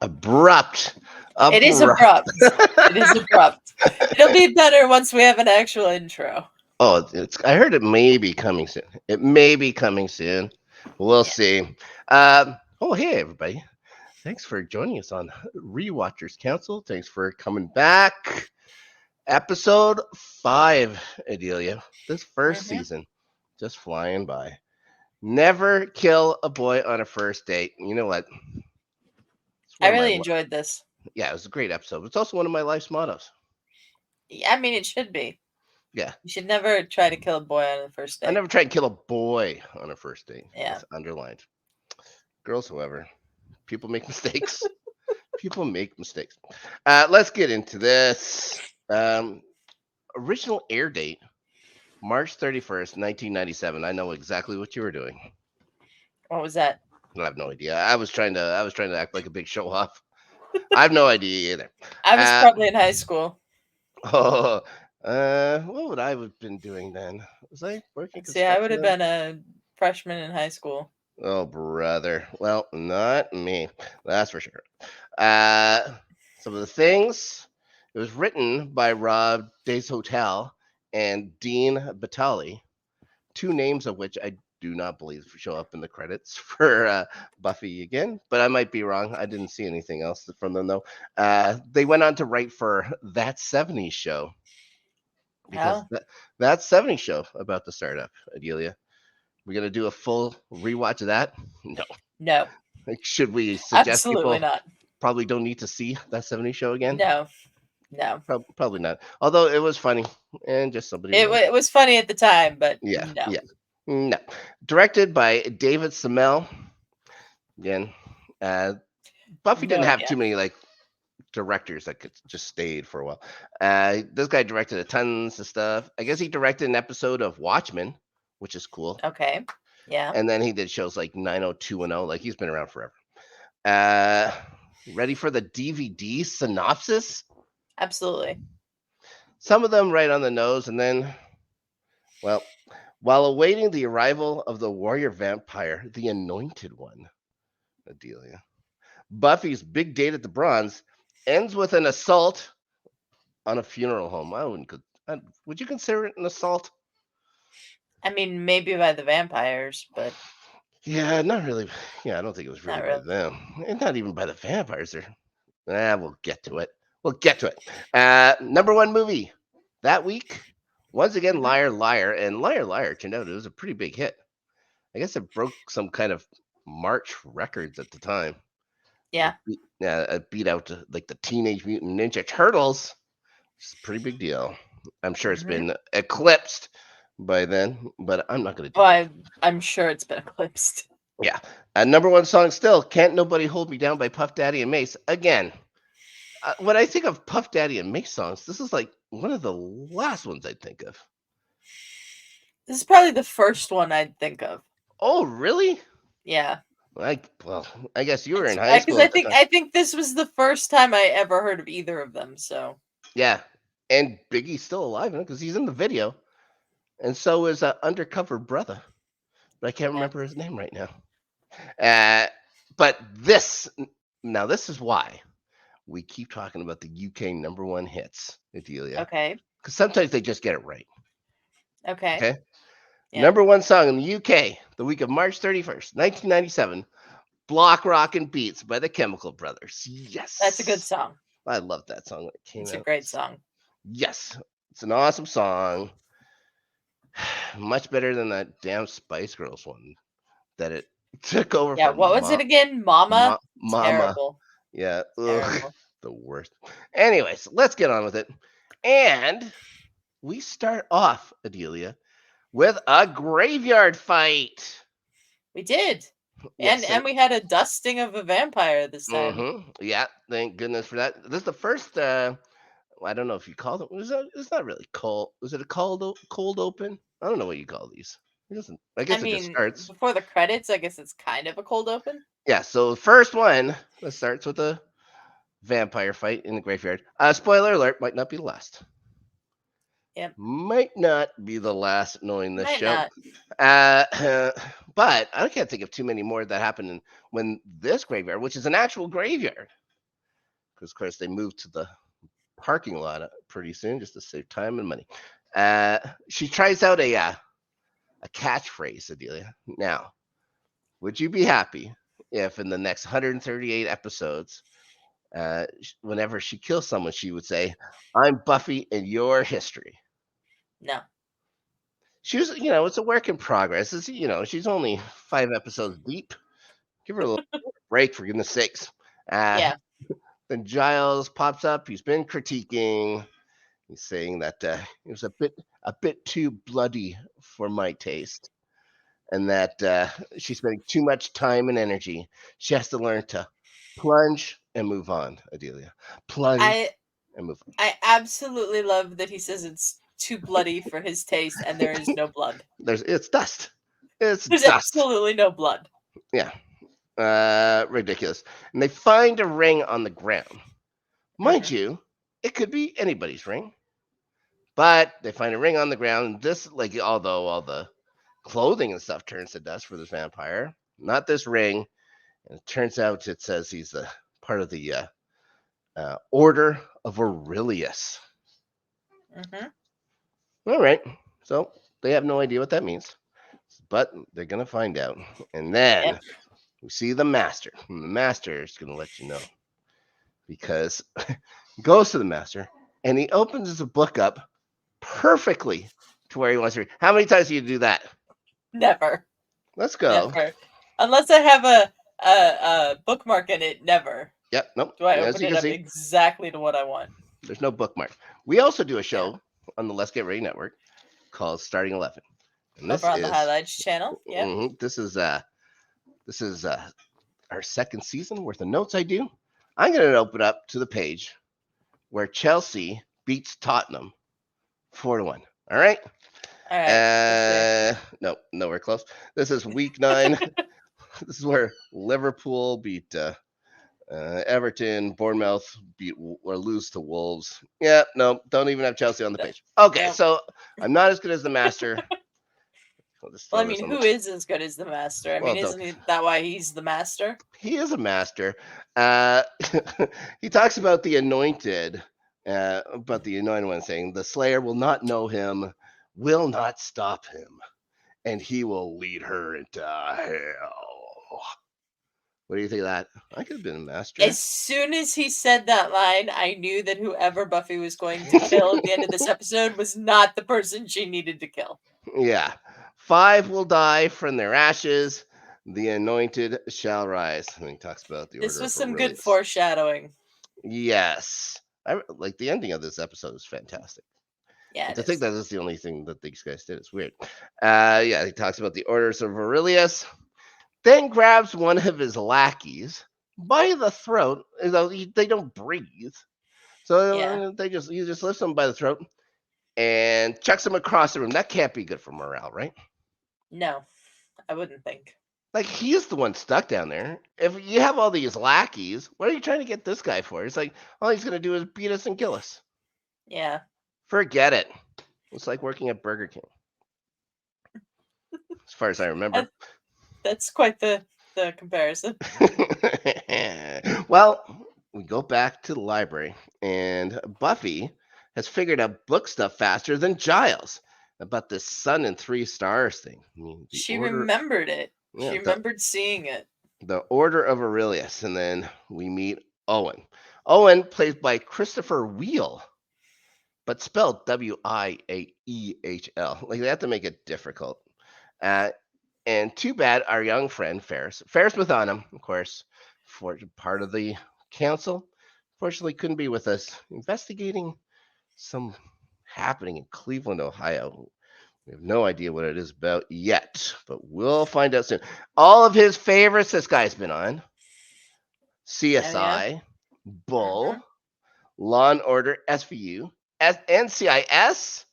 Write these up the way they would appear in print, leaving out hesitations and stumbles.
Abrupt. It is abrupt. It is abrupt. It'll be better once we have an actual intro. Oh, I heard it may be coming soon. It may be coming soon. We'll Yeah. see. Oh, hey, everybody. Thanks for joining us on Rewatchers Council. Thanks for coming back. Episode 5, Adelia. This first Hmm. season, just flying by. Never kill a boy on a first date. You know what? It's I one of my really enjoyed this. yeah. It was a great episode. It's also one of my life's mottos. Yeah, I mean, it should be. Yeah, You should never try to kill a boy on the first I date. never tried to kill a boy on a first date. Yeah. That's underlined. Girls, however, people make mistakes. People make mistakes. Let's get into this. Um, Original air date March 31st, 1997. I know exactly what you were doing. What was that? I have no idea. I was trying to act like a big show off. I have no idea either. I was Uh, probably in high school. oh, what would I have been doing then? Was I working Let's see, I would construction have then? been a freshman in high school. Oh, brother. Well, not me. That's for sure. Uh, some of the things. It was written by Rob Days Hotel and Dean Batali, two names of which I do not believe show up in the credits for Buffy again, but I might be wrong. I didn't see anything else from them though. They went on to write for That 70s Show because Oh, that 70s Show about to start up, Adelia. We're gonna do a full rewatch of that. No. no. Like, should we suggest Absolutely people not. probably don't need to see that 70s Show again? No. No. Probably not. Although it was funny and just somebody It, wrote it. it was funny at the time, but Yeah, no. yeah. No. Directed by David Semel. Again, uh, Buffy No didn't have idea. too many like directors that could just stayed for a while. This guy directed a tons of stuff. I guess he directed an episode of Watchmen, which is cool. Okay. Yeah. And then he did shows like 90210. Like he's been around forever. Uh, Ready for the DVD synopsis? Absolutely. Some of them right on the nose, and then, well, while awaiting the arrival of the warrior vampire, the Anointed One, Adelia, Buffy's big date at the Bronze ends with an assault on a funeral home. I wouldn't. Would you consider it an assault? I mean, maybe by the vampires, but Yeah, not really. Yeah, I don't think it was really not by really. them, and not even by the vampires. We'll get to it. We'll get to it. Number one movie that week. Once again, Hmm. Liar Liar, and Liar Liar turned out it was a pretty big hit. I guess it broke some kind of March records at the time. Yeah. It beat out like the Teenage Mutant Ninja Turtles. It's a pretty big deal. I'm sure it's Hmm. been eclipsed by then, but I'm not going to Oh, do that. I'm sure it's been eclipsed. Yeah. Number one song still, Can't Nobody Hold Me Down by Puff Daddy and Mace. Again, when I think of Puff Daddy and Mace songs, this is like one of the last ones I'd think of. This is probably the first one I'd think of. Oh, really? Yeah. Well, I guess you were in It's high because school at the time. I think this was the first time I ever heard of either of them. So Yeah. And Biggie's still alive because he's in the video. And so is Undercover Brother. But I can't yeah. remember his name right now. But this is why we keep talking about the UK number one hits, Adelia. Okay. Because sometimes they just get it right. Okay. Okay. Yeah. Number one song in the UK, the week of March 31st, 1997, Block Rockin' Beats by the Chemical Brothers. Yes. That's a good song. I love that song when it came It's out. a great song. Yes. It's an awesome song. Much better than that damn Spice Girls one that it took over Yeah. for What was it again? Mama. Mama. Terrible. Yeah. Terrible. The worst. Anyways, let's get on with it. And we start off, Adelia, with a graveyard fight. We did. Yes, And we had a dusting of a vampire this time. Mm-hmm. Yeah, thank goodness for that. This is the first. I don't know if you call it. It's not really cold. Was it a cold open? I don't know what you call these. It doesn't. I guess it just mean, starts. before the credits, I guess it's kind of a cold open. Yeah. So the first one starts with a vampire fight in the graveyard. Spoiler alert: might not be the last. Yep. Might not be the last knowing this Might show. not. But I can't think of too many more that happened when this graveyard, which is an actual graveyard. because of course they moved to the parking lot pretty soon just to save time and money. She tries out a catchphrase, Adelia. Now, would you be happy if in the next 138 episodes, whenever she kills someone, she would say, "I'm Buffy and your history"? No. It's a work in progress. She's only 5 episodes deep. Give her a little break, for goodness sakes. Yeah. Then Giles pops up. He's been critiquing. He's saying that it was a bit too bloody for my taste, and that she's spending too much time and energy. She has to learn to plunge and move on, Adelia. Plunge I and move on. I absolutely love that he says it's too bloody for his taste, and there is no blood. It's dust. It's There's dust. absolutely no blood. Yeah. Ridiculous. And they find a ring on the ground. Mind you, it could be anybody's ring. But they find a ring on the ground. And this, although all the clothing and stuff turns to dust for this vampire, not this ring. And it turns out it says he's a part of the Order of Aurelius. All right. So they have no idea what that means. But they're going to find out. And then we see the master. And the master is going to let you know. Because he goes to the master and he opens his book up perfectly to where he wants to read. How many times do you do that? Never. Let's go. Never. Unless I have a bookmark in it, never. Yep. Nope. Do I open it up exactly to what I want? There's no bookmark. We also do a show on the Let's Get Ready Network called Starting 11. And this over on the Highlights channel. Yeah. This is our second season worth of notes I do. I'm going to open up to the page where Chelsea beats Tottenham 4-1. All right? All right. No, nowhere close. This is week 9. This is where Liverpool beat Everton, Bournemouth beat or lose to Wolves. Yeah, no, don't even have Chelsea on the page. Okay, so I'm not as good as the master. Well, I mean, who is as good as the master? I mean, isn't that why he's the master? He is a master. He talks about the anointed, about the anointed one, saying the Slayer will not know him, will not stop him, and he will lead her into hell. What do you think of that? I could have been a master. As soon as he said that line, I knew that whoever Buffy was going to kill at the end of this episode was not the person she needed to kill. Yeah. 5 will die from their ashes. The anointed shall rise. And he talks about the order. This was some good foreshadowing. Yes. I like the ending of this episode is fantastic. Yeah. To think that is the only thing that these guys did. It's weird. He talks about the orders of Aurelius. Then grabs one of his lackeys by the throat. They don't breathe. So he just lifts them by the throat and chucks him across the room. That can't be good for morale, right? No, I wouldn't think. Like, he's the one stuck down there. If you have all these lackeys, what are you trying to get this guy for? It's like, all he's going to do is beat us and kill us. Yeah. Forget it. It's like working at Burger King. As far as I remember. That's quite the comparison. Well, we go back to the library, and Buffy has figured out book stuff faster than Giles about this sun and 3 stars thing. I mean, she remembered it. Yeah, she remembered seeing it. The Order of Aurelius, and then we meet Owen. Owen, played by Christopher Wheel, but spelled Wiaehl. Like, they have to make it difficult. And too bad our young friend Ferris Mathanam, of course, for part of the council, fortunately couldn't be with us investigating some happening in Cleveland, Ohio. We have no idea what it is about yet, but we'll find out soon. All of his favorites this guy's been on: CSI, Bull, Law and Order, SVU, NCIS.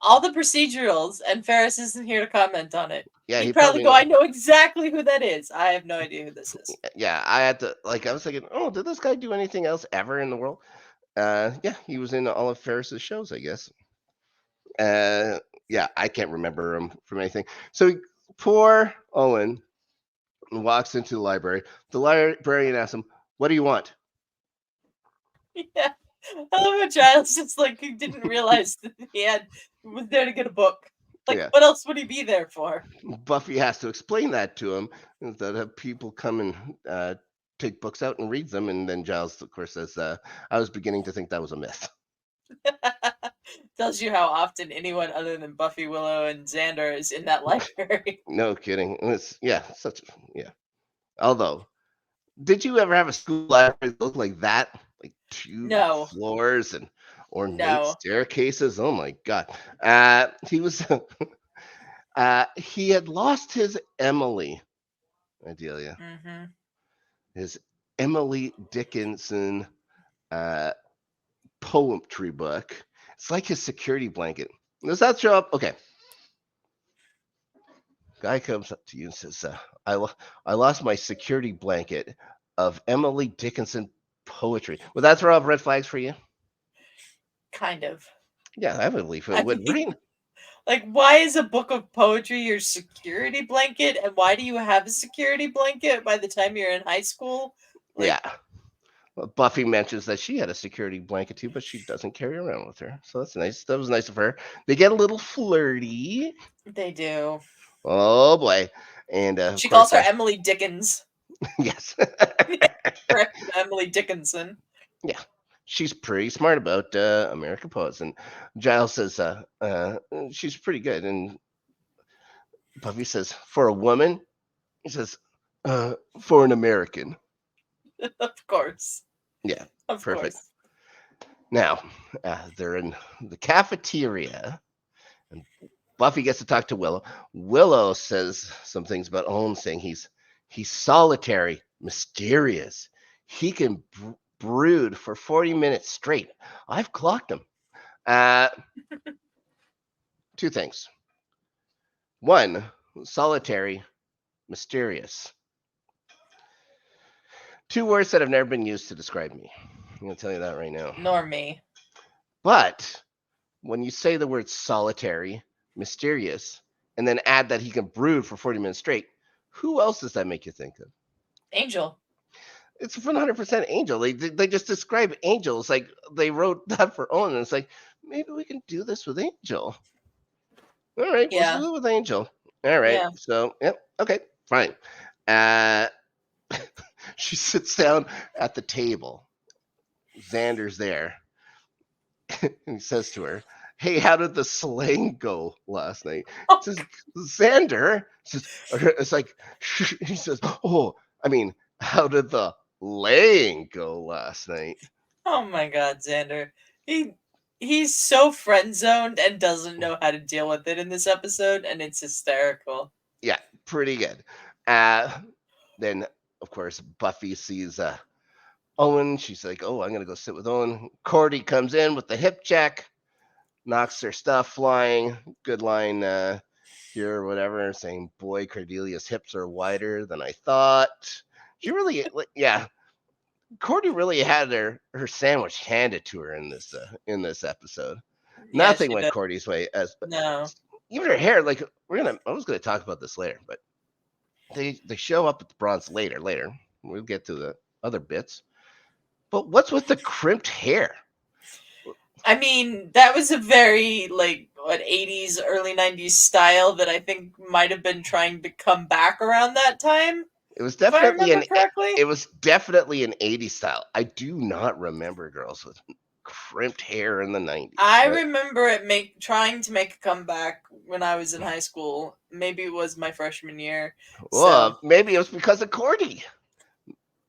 All the procedurals, and Ferris isn't here to comment on it. Yeah, he'd probably go, I know exactly who that is. I have no idea who this is. Yeah, I had to, I was thinking, oh, did this guy do anything else ever in the world? Yeah, he was in all of Ferris's shows, I guess. Yeah, I can't remember him from anything. So poor Owen walks into the library. The librarian asks him, what do you want? Yeah. I love how Giles just like he didn't realize that was there to get a book. Like, Yeah. what else would he be there for? Buffy has to explain that to him, that people come and take books out and read them, and then Giles, of course, says, "I was beginning to think that was a myth." Tells you how often anyone other than Buffy, Willow, and Xander is in that library. No kidding. It's yeah, such yeah. Although, did you ever have a school library that looked like that? Like two No, floors and ornate no. staircases? Oh my god. He was he had lost his Emily, Adelia. Hmm. His Emily Dickinson uh poetry book. It's like his security blanket. Does that show up? Okay. Guy comes up to you and says, I, I lost my security blanket of Emily Dickinson poetry. Would that throw up red flags for you? Kind of. Yeah, I believe it I would, right? mean, like, why is a book of poetry your security blanket? And why do you have a security blanket by the time you're in high school? Yeah. Like, Well, Buffy mentions that she had a security blanket too, but she doesn't carry around with her. So that's nice. That was nice of her. They get a little flirty. they do. Oh boy. And of She course, calls her Emily Dickens. yes. Or Emily Dickinson. Yeah, she's pretty smart about American poets. And Giles says she's pretty good. And Buffy says, for a woman, he says, for an American. Of course. Yeah, Of perfect. course. Now, they're in the cafeteria, and Buffy gets to talk to Willow. Willow says some things about Owen, saying he's solitary, mysterious. He can brood for 40 minutes straight. I've clocked him. Uh, two things. One, solitary, mysterious. Two words that have never been used to describe me. I'm going to tell you that right now. Nor me. But when you say the word solitary, mysterious, and then add that he can brood for 40 minutes straight, who else does that make you think of? Angel. It's 100% Angel. They just describe Angel. It's like they wrote that for Owen. And it's like, maybe we can do this with Angel. All right, let's Yeah. do it with Angel. All right. Yeah. So, yep. Okay, fine. Uh, she sits down at the table. Xander's there. And he says to her, "Hey, how did the slaying go last night?" Oh, He says, "Xander says, it's like he says, "Oh, I mean, how did the laying go last night?" oh my god, Xander. He he's so friend zoned and doesn't know how to deal with it in this episode, and it's hysterical. Yeah, pretty good. Uh, then of course Buffy sees Owen. She's like, "Oh, I'm gonna go sit with Owen." Cordy comes in with the hip check, knocks their stuff flying. Good line here or whatever, saying, "Boy, Cordelia's hips are wider than I thought." She really, yeah. Cordy really had her sandwich handed to her in this episode. Yeah, Nothing she went does. Cordy's way, as No. even her hair. Like I was gonna talk about this later, but they show up at the bronze later. Later, we'll get to the other bits. But what's with the crimped hair? I mean, that was a very like what 80s, early 90s style that I think might have been trying to come back around that time, It was if I definitely remember an correctly. it was definitely an 80s style. I do not remember girls with crimped hair in the 90s. I But remember it trying to make a comeback when I was in high school. Maybe it was my freshman year. So, well, maybe it was because of Cordy.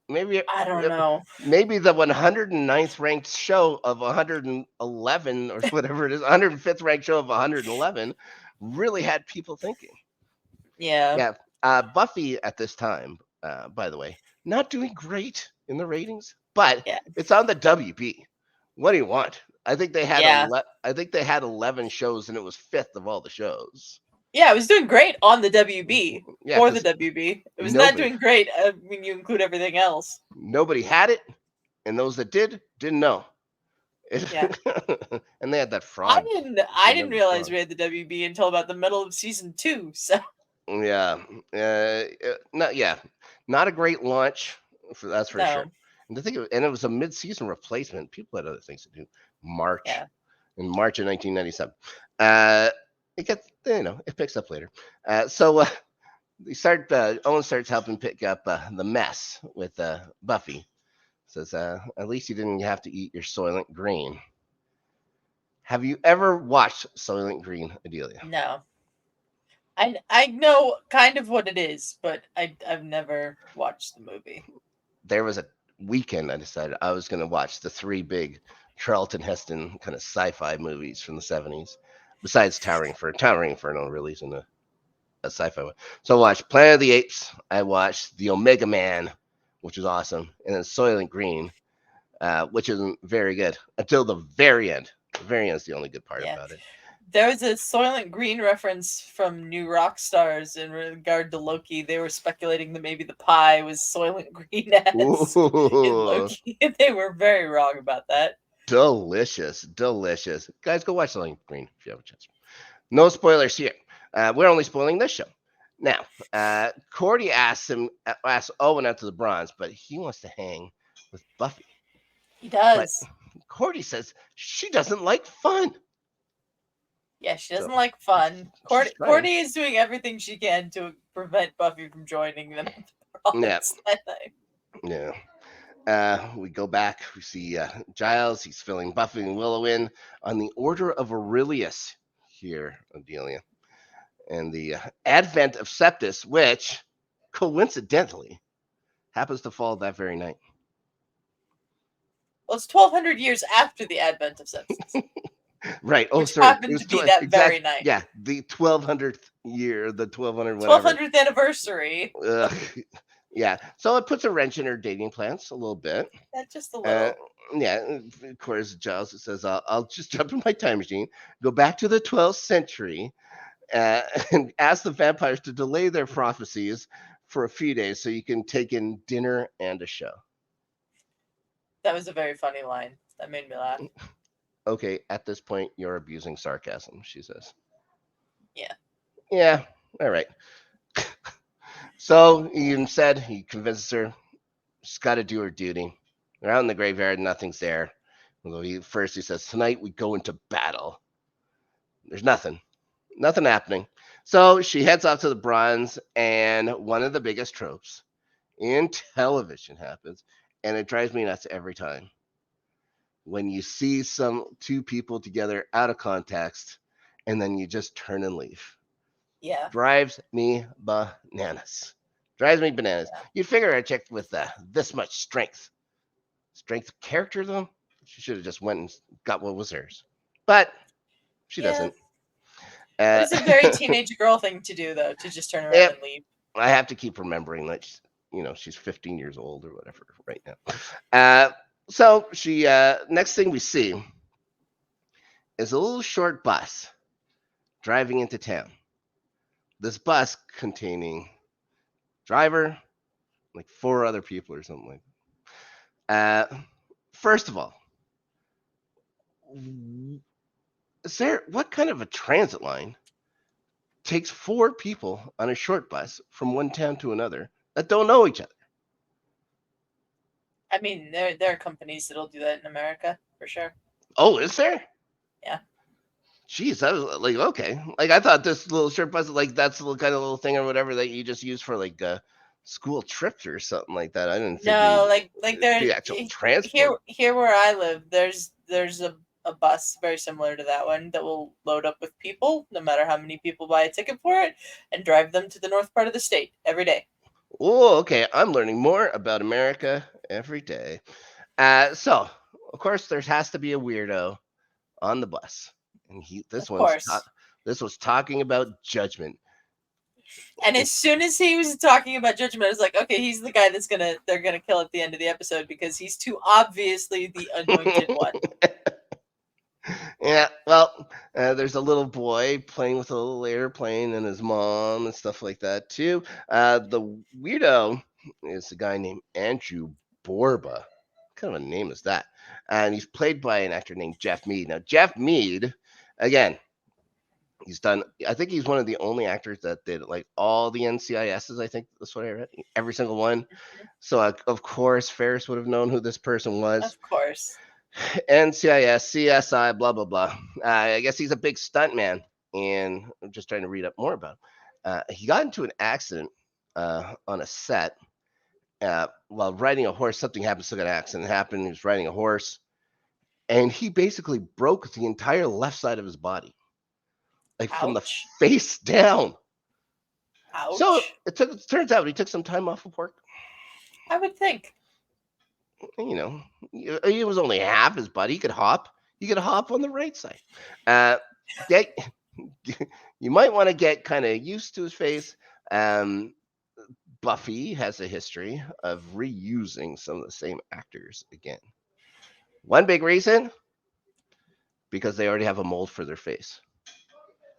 Maybe I don't know. maybe the 109th ranked show of 111 or whatever it is, 105th ranked show of 111 really had people thinking. Yeah. Yeah, Buffy at this time, by the way, not doing great in the ratings, but Yeah. it's on the WB. What do you want? Yeah. I think they had 11 shows, and it was fifth of all the shows. Yeah, it was doing great on the WB Yeah, for the because WB. It was not nobody doing great when you include everything else. nobody had it, and those that did didn't know. Yeah. And they had that I frog. didn't I They didn't never realize frog. we had the WB until about the middle of season 2. So, Yeah, not a great launch. That's for sure. no. And and it was a mid-season replacement. People had other things to do. March Yeah. in March of 1997. Uh, it gets it picks up later. So they start. Owen starts helping pick up the mess with Buffy. Says, at least you didn't have to eat your Soylent Green. Have you ever watched Soylent Green, Adelia? No. I know kind of what it is, but I've never watched the movie. There was a weekend I decided I was going to watch the three big Charlton Heston kind of sci-fi movies from the 70s, besides Towering Inferno releasing a sci-fi one. So I watched Planet of the Apes. I watched The Omega Man, which was awesome, and then Soylent Green, which isn't very good until the very end. The very end is the only good part Yeah. about it. There was a Soylent Green reference from New Rock Stars in regard to Loki. They were speculating that maybe the pie was Soylent Green esque in Ooh, Loki. They were very wrong about that. delicious, delicious. Guys, go watch Soylent Green if you have a chance. No spoilers here. We're only spoiling this show. Now, Cordy asks Owen out to the bronze, but he wants to hang with Buffy. He But does. Cordy says she doesn't like fun. Yeah, she So doesn't like fun. she's trying. Courtney is doing everything she can to prevent Buffy from joining them at the Yeah, bronze that night. yeah. We go back. We see Giles. He's filling Buffy and Willow in on the Order of Aurelius here, Adelia. And the advent of Septus, which coincidentally happens to fall that very night. Well, it's 1,200 years after the advent of sepsis, Right. Oh, which sorry. It happened was to be that very exact. night. Yeah, the 1200th year, the 1200 whatever. 1,200th anniversary. Ugh. Yeah. So it puts a wrench in her dating plans a little bit. Yeah, just a Uh, little. yeah. Of course, Giles it says, I'll just jump in my time machine, go back to the 12th century, and ask the vampires to delay their prophecies for a few days so you can take in dinner and a show. That was a very funny line. That made me laugh. Okay, at this point, you're abusing sarcasm, she says. Yeah. Yeah, all right. So he convinces her she's got to do her duty. They're out in the graveyard, nothing's there. Although he says, tonight we go into battle. There's nothing happening. So she heads off to the bronze, and one of the biggest tropes in television happens, and it drives me nuts every time. When you see two people together out of context, and then you just turn and leave. Yeah. Drives me bananas. Drives me bananas. Yeah. You'd figure a chick with this much strength of character though, she should have just went and got what was hers. But she Yeah. doesn't. It Uh, was a very teenage girl thing to do, though, to just turn around yep, and leave. I have to keep remembering that she's 15 years old or whatever right now. Uh, so she next thing we see is a little short bus driving into town. This bus containing driver, like four other people or something like that. First of all, is there what kind of a transit line takes four people on a short bus from one town to another that don't know each other? I mean, there are companies that'll do that in America for sure. Oh, is there? Yeah. Jeez, I was like, okay. Like I thought this little short bus, like that's the kind of little thing or whatever that you just use for like school trips or something like that. I didn't think No, you like there the actual transport. here where I live, there's a bus very similar to that one that will load up with people, no matter how many people buy a ticket for it, and drive them to the north part of the state every day. Oh, okay. I'm learning more about America every day. So of course there has to be a weirdo on the bus, and Of course. this was talking about judgment. And as soon as he was talking about Judgment, I was like, okay, he's the guy they're gonna kill at the end of the episode because he's too obviously the anointed one. Yeah, well, there's a little boy playing with a little airplane and his mom and stuff like that too. The weirdo is a guy named Andrew Borba. What kind of a name is that? And he's played by an actor named Jeff Mead. Now, Jeff Mead, again, He's done. I think he's one of the only actors that did like all the NCISs. I think that's what I read. Every single one. Mhm. So of course Ferris would have known who this person was. Of course. NCIS, CSI, blah blah blah. I guess he's a big stunt man, and I'm just trying to read up more about him. He got into an accident on a set while riding a horse. Something happened. Still got an accident happened. He was riding a horse, and he basically broke the entire left side of his body, like from the Ouch. face down. So Ouch. it turns out he took some time off of work. I would think. You know, he was only half his body. He could hop. He could hop on the right side. Uh, yeah, you might want to get kind of used to his face. Um, Buffy has a history of reusing some of the same actors again. One big reason, because they already have a mold for their face.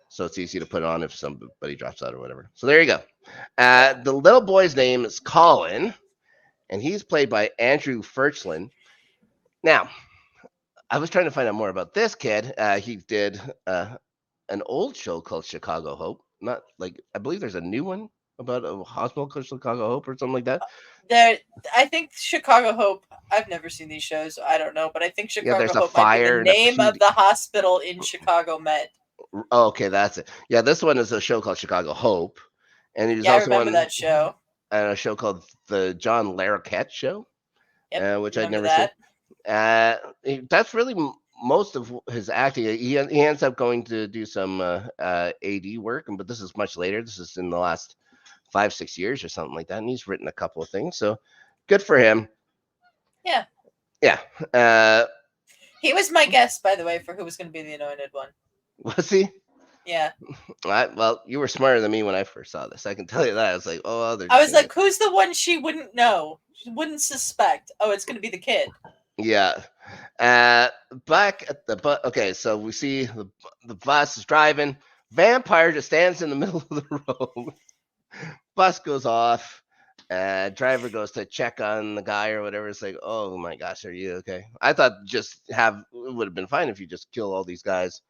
So it's easy to put on if somebody drops out or whatever. So there you go. Yeah. The little boy's name is Colin, and he's played by Andrew Furchland. Now, I was trying to find out more about this kid. He did an old show called Chicago Hope. Not like I believe there's a new one about a hospital called Chicago Hope or something like that. There, I think Chicago Hope. I've never seen these shows, so I don't know, but I think Yeah, Chicago there's a Hope might be the fire and a name of PD. the hospital in Chicago Med. Oh, okay, that's it. Yeah, this one is a show called Chicago Hope, and he's Yeah, I also remember on that show. a show called the John Larroquette Show, Yep, which I'd remember never seen. that. That's really most of his acting. He ends up going to do some AD work, but this is much later. This is in the last 5-6 years or something like that, and he's written a couple of things. So good for him. Yeah, Yeah. Uh, he was my guess, by the way, for who was going to be the Anointed One. was he? Yeah, Well, you were smarter than me when I first saw this. I can tell you that. I was like, oh, they're I just was gonna like, who's the one she wouldn't know? She wouldn't suspect. Oh, it's going to be the kid. Yeah. Uh, Back at the bus. Okay, so we see the bus is driving. Vampire just stands in the middle of the road. Bus goes off. Driver goes to check on the guy or whatever. It's like, oh my gosh, are you okay? I thought just have it would have been fine if you just kill all these guys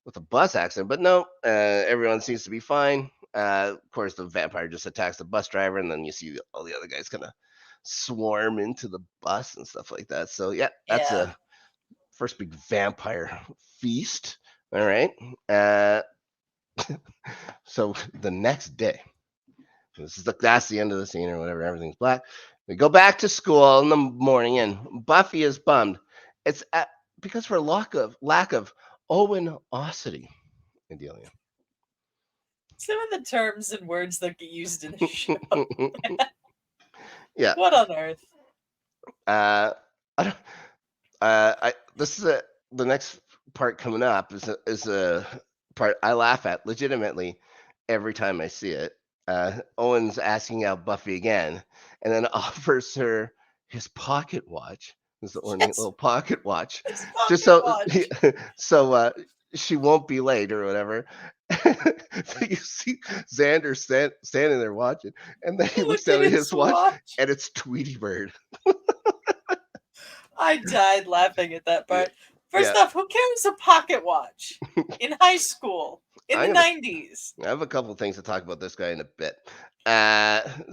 with a bus accident, but no. Everyone seems to be fine. Of course, the vampire just attacks the bus driver, and then you see all the other guys kind of swarm into the bus and stuff like that. So yeah, that's Yeah. a first big vampire feast. All right. Uh, so the next day, that's the end of the scene or whatever. Everything's black. We go back to school in the morning, and Buffy is bummed. It's because of her lack of Owen-osity, Adelia. Some of the terms and words that get used in the show. Yeah. What on earth? I don't, this is the next part coming up is a part I laugh at legitimately every time I see it. Owen's asking out Buffy again, and then offers her his pocket watch. His ornate Yes, little pocket watch, it's just pocket so watch. so she won't be late or whatever. So you see Xander standing there watching, and then he looks Looking at at his his watch, watch. and it's Tweety Bird. I died laughing at that Yeah, part. First yeah. off, who carries a pocket watch in high school in the I'm gonna 90s? I have a couple of things to talk about this guy in a bit.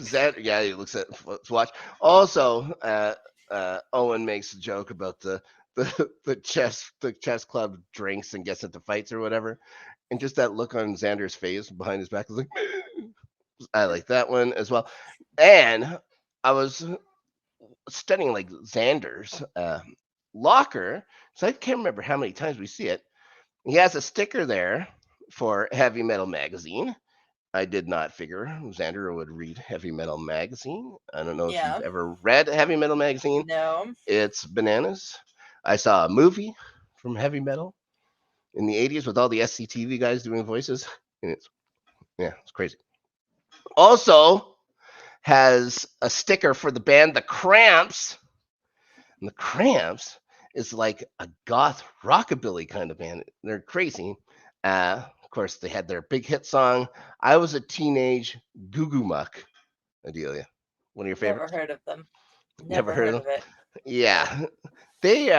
Zed, yeah, he looks at his watch. Also, Owen makes a joke about the chess club drinks and gets into fights or whatever, and just that look on Xander's face behind his back is like, I like that one as well. And I was studying like Xander's locker, so I can't remember how many times we see it. He has a sticker there for Heavy Metal Magazine. I did not figure Xander would read Heavy Metal Magazine. I don't know if you've Yeah. ever read Heavy Metal Magazine. No. It's bananas. I saw a movie from Heavy Metal in the 80s with all the SCTV guys doing voices. And it's crazy. Also has a sticker for the band The Cramps. And The Cramps is like a goth rockabilly kind of band. They're crazy. Of course, they had their big hit song, I Was a Teenage Goo Goo Muck, Adelia. One of your Never favorites? heard of them. Never Never heard of heard them? of it. No. Yeah. They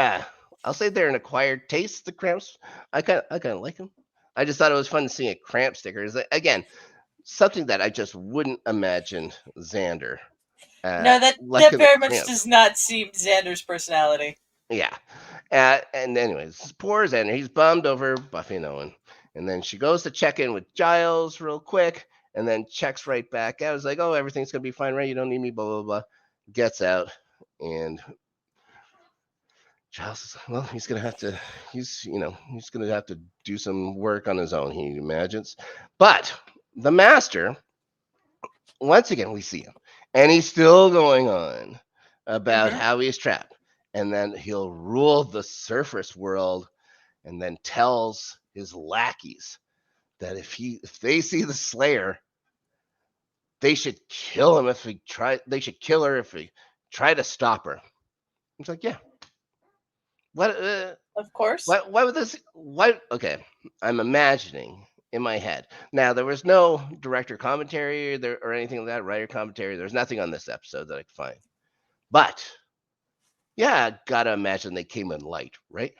I'll say they're an acquired taste, the Cramps. I kind of like them. I just thought it was fun seeing a cramp sticker. Again, something that I just wouldn't imagine Xander No, that liking the very much cramps. does not seem Xander's personality. Yeah. And anyways, poor Xander, he's bummed over Buffy and Owen. And then she goes to check in with Giles real quick and then checks right back out. It's like, oh, everything's going to be fine, right? You don't need me, blah, blah, blah. Gets out. And Giles is like, well, he's going to have to do some work on his own, he imagines. But the master, once again, we see him. And he's still going on about Mm-hmm. how he's trapped. And then he'll rule the surface world and then tells his lackeys that if they see the Slayer, they should kill him if he try. They should kill her if he try to stop her. It's like, yeah, what? Of course. Why would this? Why? Okay, I'm imagining in my head. Now there was no director commentary or anything like that, writer commentary. There's nothing on this episode that I could find. But yeah, gotta imagine they came in light, right?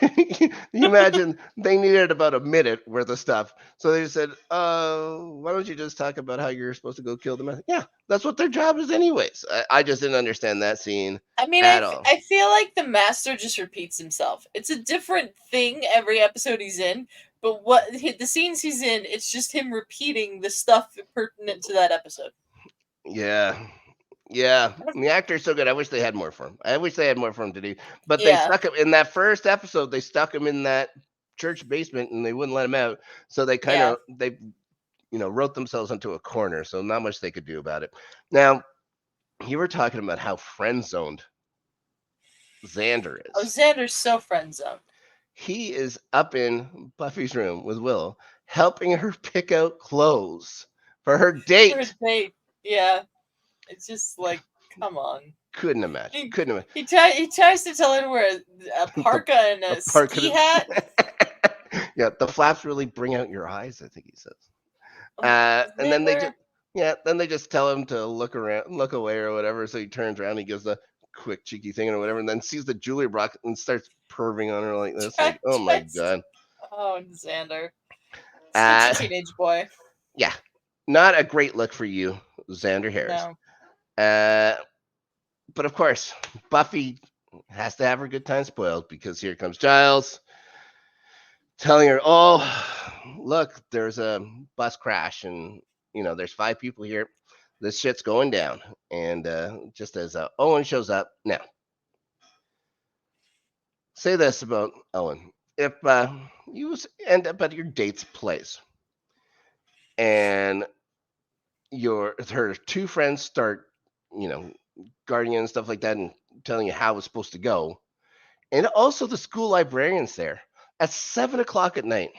You imagine they needed about a minute worth of stuff. So they said, why don't you just talk about how you're supposed to go kill the man? Yeah, that's what their job is anyways. I just didn't understand that scene I mean, at all. I feel like the master just repeats himself. It's a different thing every episode he's in, but the scenes he's in, it's just him repeating the stuff pertinent to that episode. Yeah. Yeah, and the actor's so good. I wish they had more for him. I wish they had more for him to do. But they Yeah, stuck him in that first episode. They stuck him in that church basement, and they wouldn't let him out. So they kind yeah. of wrote themselves into a corner. So not much they could do about it. Now you were talking about how friend zoned Xander Oh, is. Xander's so friend zoned. He is up in Buffy's room with Willow, helping her pick out clothes for her For a date. date. Yeah, it's just like, come on. Couldn't imagine. He Couldn't imagine. he tries to tell her to wear a The, parka and the a part could ski hat. have. Yeah, the flaps really bring out your eyes, I think he says. And then Xander. then they just tell him to look around, look away or whatever. So he turns around, he gives a quick cheeky thing or whatever, and then sees the jewelry box and starts perving on her like this. Like, oh my Tries to, god. oh, Xander. Such a Uh, teenage boy. yeah, not a great look for you, Xander Harris. No. Uh, but of course, Buffy has to have her good time spoiled because here comes Giles telling her, "Oh, look, there's a bus crash, and there's 5 people here. This shit's going down." And just as Owen shows up, now say this about Owen: if you end up at your date's place and her 2 friends start, you know, guarding you and stuff like that, and telling you how it's supposed to go, and also the school librarian's there at 7 o'clock at night,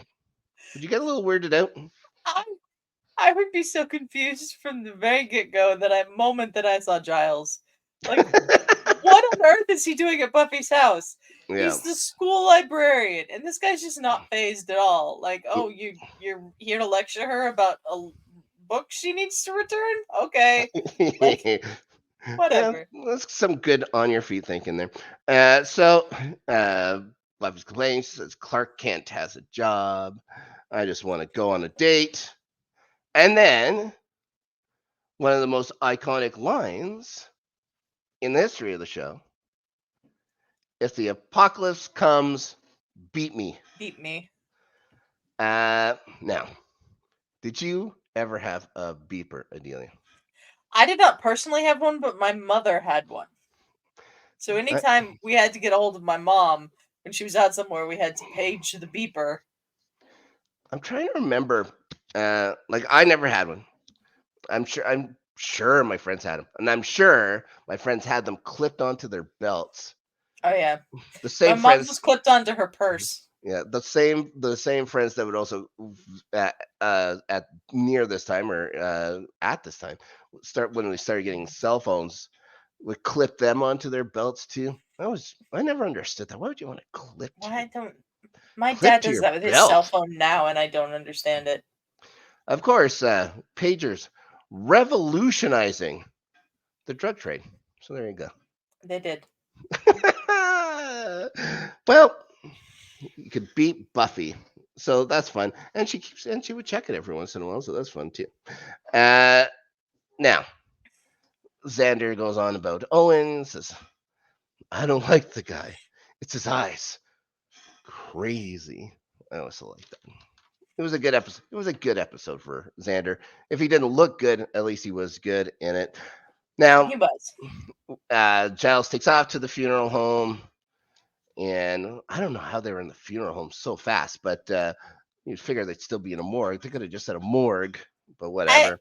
would you get a little weirded out? I, I would be so confused from the very get go moment that I saw Giles. Like, what on earth is he doing at Buffy's house? Yeah. He's the school librarian, and this guy's just not phased at all. Like, oh, you're here to lecture her about a book she needs to return? Okay, like Yeah, whatever. that's some good on your feet thinking there. So uh, Buffy's complaining. She says Clark Kent has a job. I just want to go on a date. And then one of the most iconic lines in the history of the show: "If the apocalypse comes, beat me." Beat me. Now, did you ever have a beeper, Adelia? I did not personally have one, but my mother had one. So I, anytime we had to get a hold of my mom when she was out somewhere, we had to page the beeper. I'm trying to remember. Like I never had one. I'm sure my friends had them, and I'm sure my friends had them clipped onto their belts. Oh yeah, The my same mom's friends, was clipped onto her purse. yeah, the same friends that would also at near this time or at this time start when we started getting cell phones would clip them onto their belts too. I never understood that. Why would you want to Why don't my clip dad to does your that with his cell belt? phone now, and I don't understand it. Of course, pagers revolutionizing the drug trade. So there you go. They did. Well, you could beat Buffy So that's fun, and she would check it every once in a while, so that's fun too. Uh, Now Xander goes on about Owen. Says, "I don't like the guy. It's his eyes. Crazy." I also like that. It was a good episode. It was a good episode for Xander. If he didn't look good, at least he was good in it. Now, He was. Giles takes off to the funeral home, and I don't know how they were in the funeral home so fast, but you'd figure they'd still be in a morgue. They could have just said a morgue, but I whatever.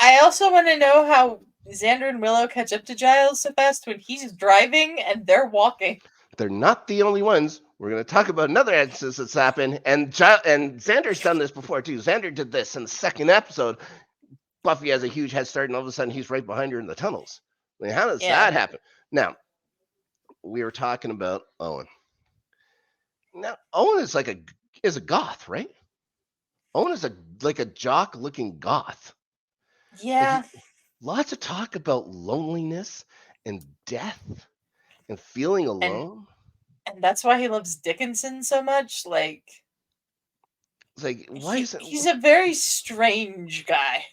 I also want to know how Xander and Willow catch up to Giles so fast when he's driving and they're walking. They're not the only ones. We're going to talk about another instance that's happened, and and Xander's done this before too. Xander did this in the second episode. Buffy has a huge head start, and all of a sudden he's right behind her in the tunnels. I mean, how does Yeah. that happen? Now, we were talking about Owen. Now, Owen is a goth, right? Owen is a jock looking goth. Like Yeah. lots of talk about loneliness and death and feeling And alone. and that's why he loves Dickinson so much. Like It's like he's a very strange guy.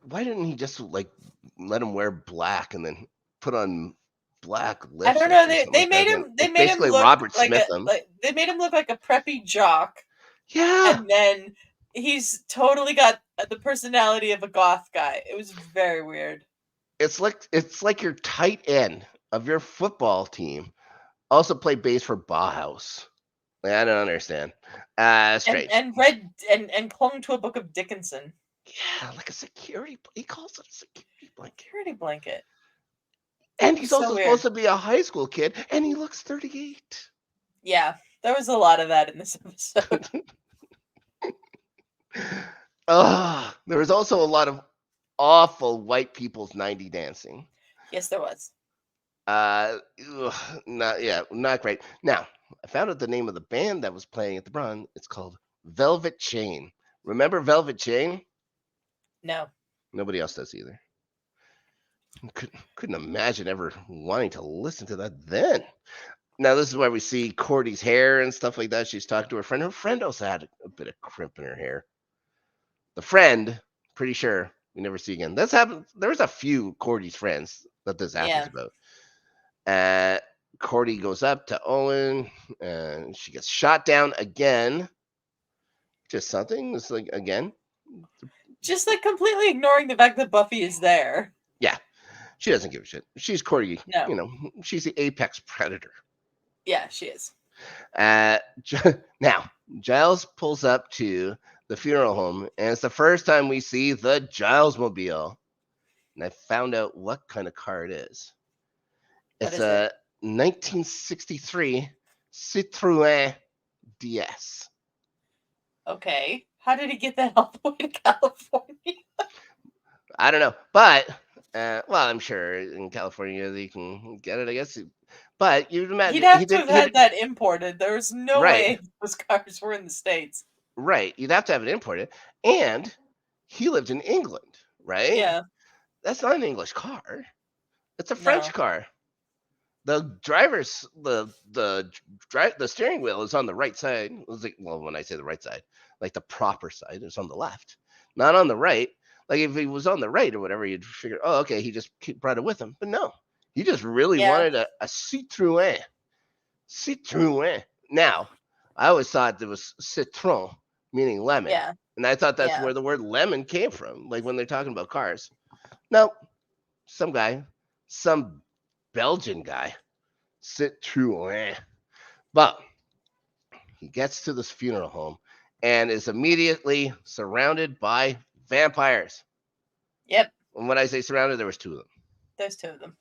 why didn't he just like let him wear black and then put on black I don't lipstick know. or They something they like that? made Again, him they like made him basically look Robert like Smith him. they made him look like a preppy jock, Yeah, and then he's totally got the personality of a goth guy. It was very weird. it's like your tight end of your football team also played bass for Bauhaus. Like, I don't understand. Strange. And read and clung to a book of Dickinson. Yeah, like a security. He calls it a security blanket. Security blanket. And It was he's so also supposed weird. to be a high school kid, and he looks 38. Yeah, there was a lot of that in this episode. There was also a lot of awful white people's 90 dancing. Yes, there was. Not great. Now, I found out the name of the band that was playing at the Bron. It's called Velvet Chain. Remember Velvet Chain? No. Nobody else does either. Couldn't imagine ever wanting to listen to that then. Now, this is where we see Cordy's hair and stuff like that. She's talking to her friend. Her friend also had a bit of crimp in her hair. The friend, pretty sure we never see again. This happens. There's a few Cordy's friends that this happens Yeah. about. Uh, Cordy goes up to Owen, and she gets shot down again. Just something. It's like again. Just like completely ignoring the fact that Buffy is there. Yeah, she doesn't give a shit. She's Cordy. No. She's the apex predator. Yeah, she is. Now, Giles pulls up to the funeral home, and it's the first time we see the Giles mobile. And I found out what kind of car it is. What It's is a it? 1963 Citroën DS. Okay. How did he get that all the way to California? I don't know, but well, I'm sure in California you can get it. I guess, but you'd imagine He'd have he to did. have had that imported. There was no Right, way those cars were in the States. right. You'd have to have it imported, and he lived in England, right? Yeah. That's not an English car. It's a French No. car. The driver's the steering wheel is on the right side. Well, when I say the right side, like the proper side is on the left, not on the right. Like if he was on the right or whatever, you'd figure, oh, okay, he just brought it with him. But no, he just really Yeah. wanted a Citroën. Citroën. Now, I always thought there was citron, meaning lemon, Yeah. and I thought that's Yeah. where the word lemon came from, like when they're talking about cars. No, some guy, some Belgian guy, Citroën. But he gets to this funeral home and is immediately surrounded by vampires. Yep. And when I say surrounded, there was two of them. There's two of them.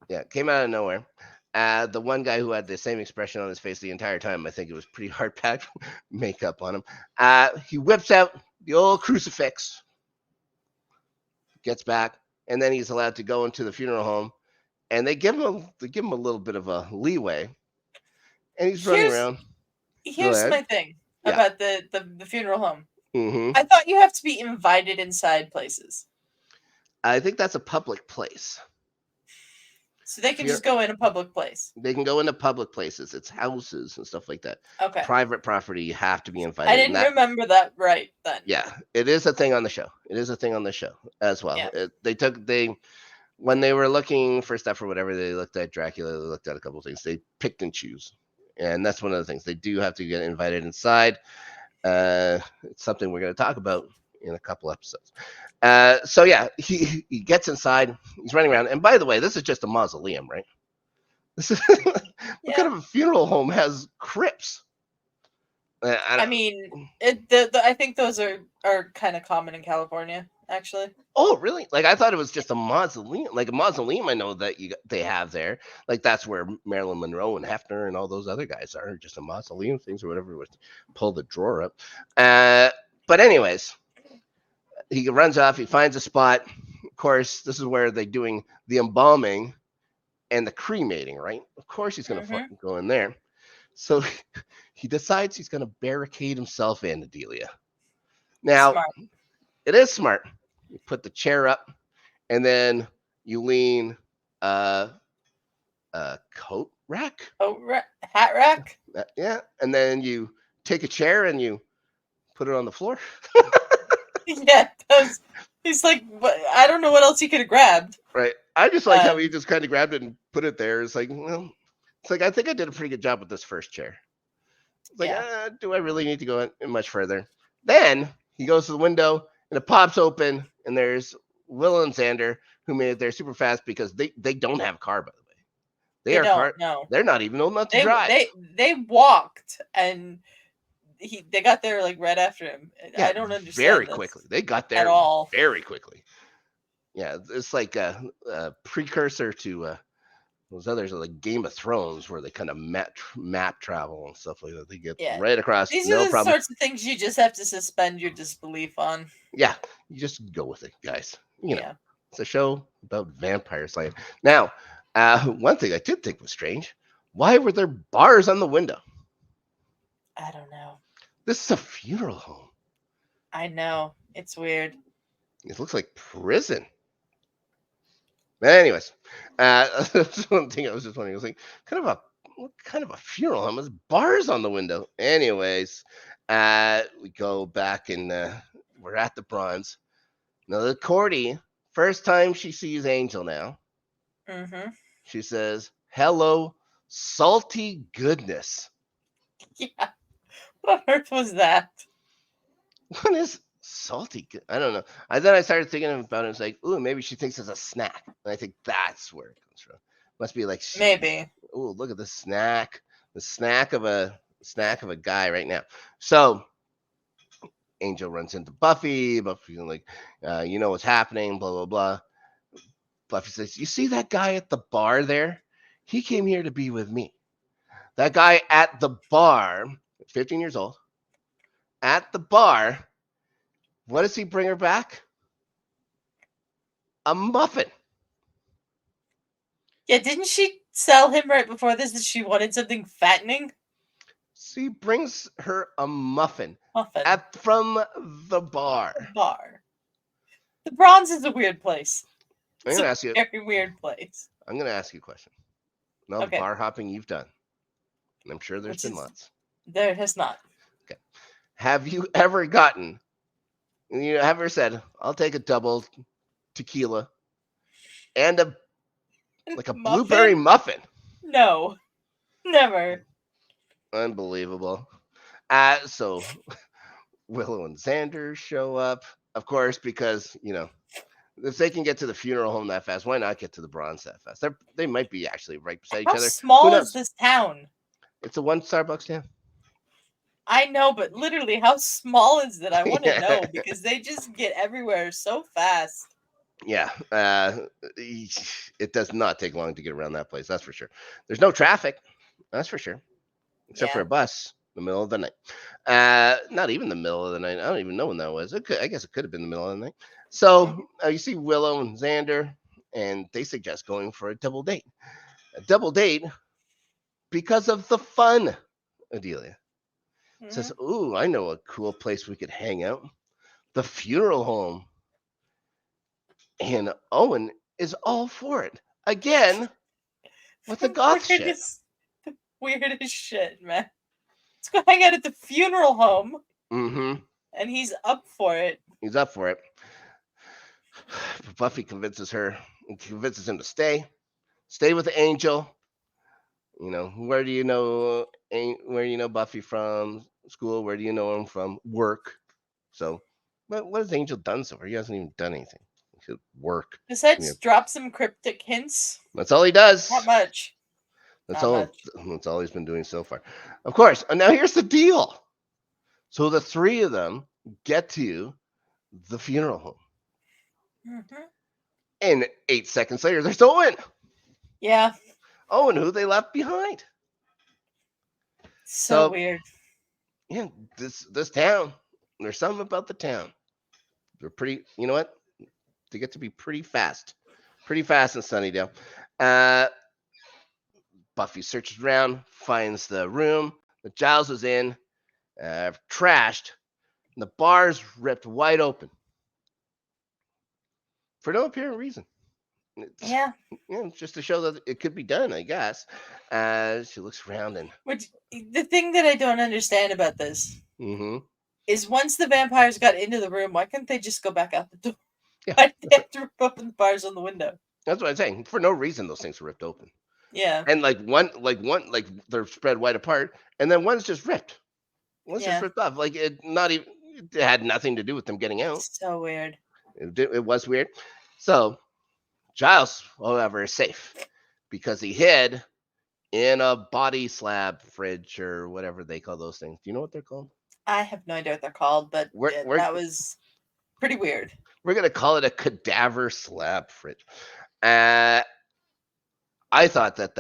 Yeah, came out of nowhere. The one guy who had the same expression on his face the entire time, I think it was pretty hard packed makeup on him. He whips out the old crucifix, gets back, and then he's allowed to go into the funeral home. And they give him a little bit of a leeway, and he's running Here's around. Go here's ahead. my thing Yeah. about the funeral home. Mm-hmm. I thought you have to be invited inside places. I think that's a public place. So they can Fu- just go in a public place. They can go into public places. It's houses and stuff like that. Okay. Private property, you have to be I invited, and didn't that remember that right then. yeah, it is a thing on the show. It is a thing on the show as well. Yeah. They when they were looking for stuff or whatever, they looked at Dracula. They looked at a couple of things. They picked and choose, and that's one of the things. They do have to get invited inside. It's something we're going to talk about in a couple episodes. So yeah, he gets inside. He's running around. And by the way, this is just a mausoleum, right? This is what kind Yeah. of a funeral home has crypts? I mean, I think those are kind of common in California, actually. Oh, really? Like I thought it was just a mausoleum. Like a mausoleum, I know that they have there. Like that's where Marilyn Monroe and Hefner and all those other guys are. Just a mausoleum things or whatever. Was pull the drawer up. But anyways, he runs off. He finds a spot. Of course, this is where they're doing the embalming and the cremating, right? Of course, he's gonna Mm-hmm. go in there. So he decides he's gonna barricade himself in, Adelia. Now Smart. it is smart. You put the chair up, and then you lean a coat rack. Oh, hat rack. Yeah, and then you take a chair and you put it on the floor. Yeah, he's like, I don't know what else he could have grabbed. Right. I just like how he just kind of grabbed it and put it there. It's like, well, it's like I think I did a pretty good job with this first chair. It's like, Yeah. do I really need to go in much further? Then he goes to the window and it pops open, and there's Will and Xander who made it there super fast because they don't have a car, by the way. They don't. No. They're not even old enough to drive. They walked, and they got there like right after him. Yeah, I don't understand very this quickly. They got there at all. very quickly. Yeah, it's like a precursor to those others are like Game of Thrones, where they kind of map travel and stuff like that. They get right across, These no are the problem. sorts of things you just have to suspend your disbelief on. Yeah, you just go with it, guys. You know, it's a show about vampire slaying. Now, one thing I did think was strange: why were there bars on the window? I don't know. This is a funeral home. I know, it's weird. It looks like prison. But anyways, that's one thing I was just wondering. I was like, what kind of a funeral home? There's bars on the window. Anyways, we go back and we're at the bronze. Now the Cordy, first time she sees Angel now, she says, "Hello, salty goodness." Yeah. What on earth was that? What is salty? I don't know. Then I started thinking about it. It's like, ooh, maybe she thinks it's a snack, and I think that's where it comes from. Must be like maybe. Ooh, look at the snack of a guy right now. So Angel runs into Buffy. Buffy's like, you know what's happening, blah blah blah. Buffy says, "You see that guy at the bar there? He came here to be with me." That guy at the bar, 15 years old, at the bar. What does he bring her back? A muffin. Yeah, didn't she tell him right before this that she wanted something fattening? She brings her a muffin. Muffin. From the bar. The Bronze is a weird place. I'm going to ask you. Very weird place. I'm going to ask you a question. No bar hopping you've done. And I'm sure there's been lots. There has not. Okay. Have you ever gotten, you ever said, I'll take a double tequila and a blueberry muffin? No. Never. Unbelievable. So Willow and Xander show up, of course, because, if they can get to the funeral home that fast, why not get to the Bronze that fast? They might be actually right beside each other. How small is this town? It's a one Starbucks town. I know, but literally, how small is it? I want to know, because they just get everywhere so fast. Yeah, it does not take long to get around that place. That's for sure. There's no traffic. That's for sure, except for a bus in the middle of the night. Not even the middle of the night. I don't even know when that was. I guess it could have been the middle of the night. So you see Willow and Xander, and they suggest going for a double date. A double date because of the fun. Adelia says, "Ooh, I know a cool place we could hang out. The funeral home." And Owen is all for it. Again, What the goth shit? Weirdest shit, man. Let's go hang out at the funeral home. Mm-hmm. And he's up for it. He's up for it. Buffy convinces him to stay with the Angel. You know, where do you know Buffy from? School. Where do you know him from? Work. So, what has Angel done so far? He hasn't even done anything. He should work. Besides, drop some cryptic hints. That's all he does. Not much. That's all he's been doing so far. Of course. And now here's the deal. So the three of them get to the funeral home. Mm-hmm. And 8 seconds later, there's Owen. Yeah. Owen, who they left behind. So weird. Yeah, this town. There's something about the town. They're pretty. You know what? They get to be pretty fast in Sunnydale. Buffy searches around, finds the room that Giles was in, trashed, and the bar's ripped wide open for no apparent reason. Yeah, just to show that it could be done, I guess. She looks around and. Which the thing that I don't understand about this Mm-hmm. is once the vampires got into the room, why couldn't they just go back out the door? Yeah. Why did they have to rip open the bars on the window? That's what I'm saying. For no reason, those things were ripped open. Yeah. And one, they're spread wide apart, and then one's just ripped. One's just ripped off. Like it had nothing to do with them getting out. So weird. It was weird. So Giles, however, is safe because he hid in a body slab fridge or whatever they call those things. Do you know what they're called? I have no idea what they're called, but that was pretty weird. We're going to call it a cadaver slab fridge. I thought that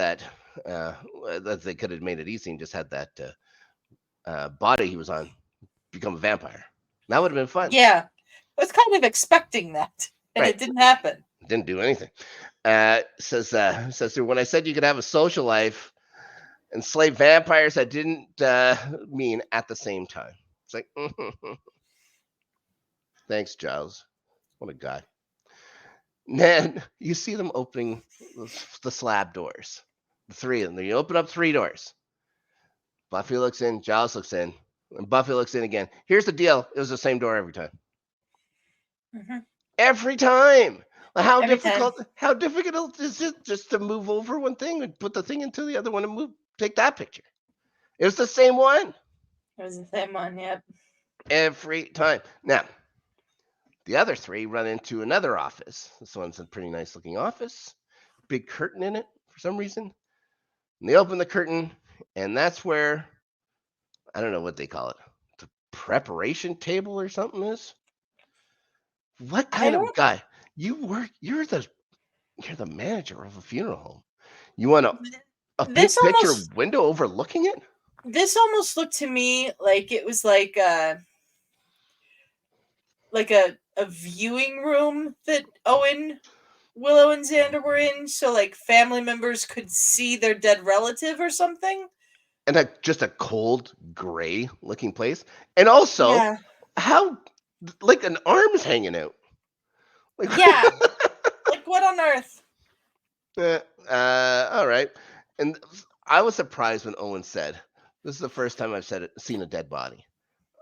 they could have made it easy and just had that body he was on become a vampire. That would have been fun. Yeah. I was kind of expecting that, and It didn't happen. It didn't do anything. Says when I said you could have a social life and slay vampires, I didn't mean at the same time. It's like, thanks, Giles. What a guy. Then you see them opening the slab doors. The three of them. You open up 3 doors. Buffy looks in, Giles looks in, and Buffy looks in again. Here's the deal. It was the same door every time. Mm-hmm. Every time. How difficult is it just to move over one thing and put the thing into the other one and take that picture? It was the same one. It was the same one, yep. Every time. Now, the other 3 run into another office. This one's a pretty nice looking office. Big curtain in it for some reason. And they open the curtain, and that's where, I don't know what they call it, the preparation table or something is. What kind of guy? You're the manager of a funeral home. You want a big picture window overlooking it? This almost looked to me like it was like a viewing room that Willow and Xander were in, so like family members could see their dead relative or something. And just a cold gray looking place. And also how like an arm's hanging out. Like what on earth? All right. And I was surprised when Owen said, "This is the first time I've seen a dead body."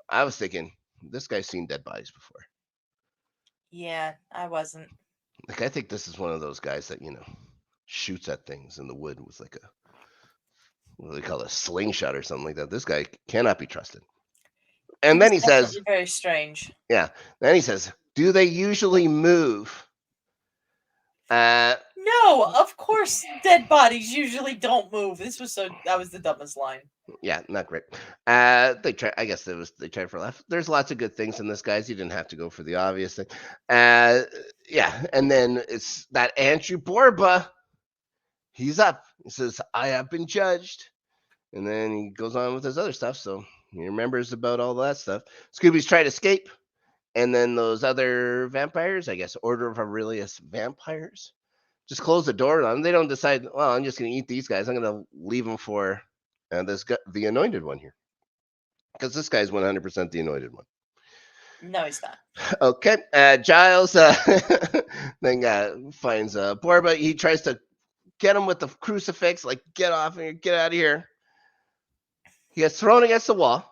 I was thinking, this guy's seen dead bodies before. Yeah, I wasn't. Like, I think this is one of those guys that, shoots at things in the wood with like what do they call it, a slingshot or something like that. This guy cannot be trusted. And then he says, very strange. Yeah. Then he says, do they usually move? No, of course dead bodies usually don't move. That was the dumbest line. Yeah, not great. They tried for a laugh. There's lots of good things in this, guys. You didn't have to go for the obvious thing. Yeah, and then it's that Andrew Borba. He's up. He says, I have been judged. And then he goes on with his other stuff. So he remembers about all that stuff. Scooby's trying to escape. And then those other vampires, I guess, Order of Aurelius vampires, just close the door on them. They don't decide, well, I'm just going to eat these guys. I'm going to leave them for the Anointed One here. Because this guy's 100% the Anointed One. No, he's not. Okay. Giles then finds Borba. He tries to get him with the crucifix, like, get off here, get out of here. He gets thrown against the wall.